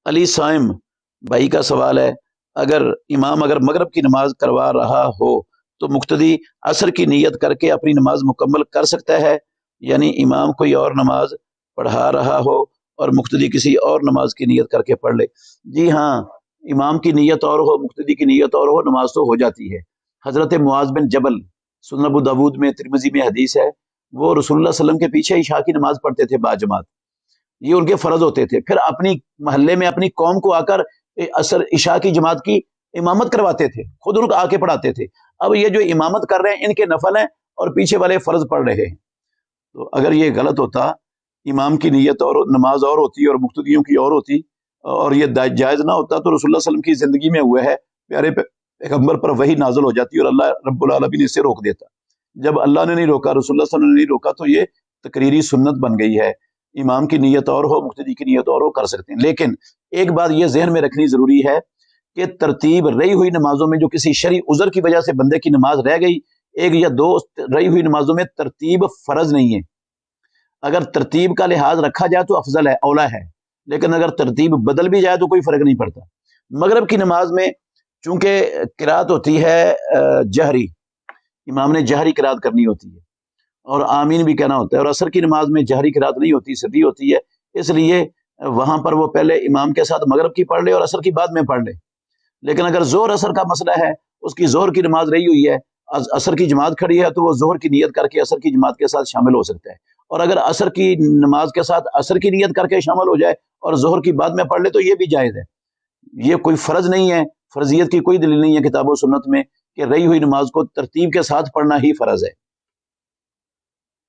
علی صائم بھائی کا سوال ہے، اگر امام مغرب کی نماز کروا رہا ہو تو مقتدی عصر کی نیت کر کے اپنی نماز مکمل کر سکتا ہے؟ یعنی امام کوئی اور نماز پڑھا رہا ہو اور مقتدی کسی اور نماز کی نیت کر کے پڑھ لے۔ جی ہاں، امام کی نیت اور ہو مقتدی کی نیت اور ہو، نماز تو ہو جاتی ہے۔ حضرت معاذ بن جبل، سنن ابو داود میں، ترمذی میں حدیث ہے، وہ رسول اللہ صلی اللہ علیہ وسلم کے پیچھے عشاء کی نماز پڑھتے تھے باجماعت، یہ ان کے فرض ہوتے تھے۔ پھر اپنی محلے میں اپنی قوم کو آ کر اثر عشاء کی جماعت کی امامت کرواتے تھے، خود ان کو آ کے پڑھاتے تھے۔ اب یہ جو امامت کر رہے ہیں ان کے نفل ہیں اور پیچھے والے فرض پڑھ رہے ہیں، تو اگر یہ غلط ہوتا، امام کی نیت اور نماز اور ہوتی اور مقتدیوں کی اور ہوتی، اور یہ جائز نہ ہوتا تو رسول اللہ صلی اللہ علیہ وسلم کی زندگی میں ہوا ہے، پیارے پیغمبر پر وحی نازل ہو جاتی اور اللہ رب العالمین اسے روک دیتا۔ جب اللہ نے نہیں روکا، رسول اللہ صلی اللہ علیہ وسلم نے نہیں روکا، تو یہ تقریری سنت بن گئی ہے۔ امام کی نیت اور ہو مقتدی کی نیت اور ہو، کر سکتے ہیں۔ لیکن ایک بات یہ ذہن میں رکھنی ضروری ہے کہ ترتیب رہی ہوئی نمازوں میں جو کسی شرعی عذر کی وجہ سے بندے کی نماز رہ گئی، ایک یا دو رہی ہوئی نمازوں میں ترتیب فرض نہیں ہے۔ اگر ترتیب کا لحاظ رکھا جائے تو افضل ہے، اولا ہے، لیکن اگر ترتیب بدل بھی جائے تو کوئی فرق نہیں پڑتا۔ مغرب کی نماز میں چونکہ قرات ہوتی ہے جہری، امام نے جہری قرات کرنی ہوتی ہے اور آمین بھی کہنا ہوتا ہے، اور عصر کی نماز میں جہری قرات نہیں ہوتی، سری ہوتی ہے، اس لیے وہاں پر وہ پہلے امام کے ساتھ مغرب کی پڑھ لے اور عصر کی بعد میں پڑھ لے۔ لیکن اگر زہر عصر کا مسئلہ ہے، اس کی زہر کی نماز رہی ہوئی ہے، عصر کی جماعت کھڑی ہے، تو وہ زہر کی نیت کر کے عصر کی جماعت کے ساتھ شامل ہو سکتا ہے، اور اگر عصر کی نماز کے ساتھ عصر کی نیت کر کے شامل ہو جائے اور زہر کی بعد میں پڑھ لے تو یہ بھی جائز ہے۔ یہ کوئی فرض نہیں ہے، فرضیت کی کوئی دلیل نہیں ہے کتاب و سنت میں کہ رہی ہوئی نماز کو ترتیب کے ساتھ پڑھنا ہی فرض ہے۔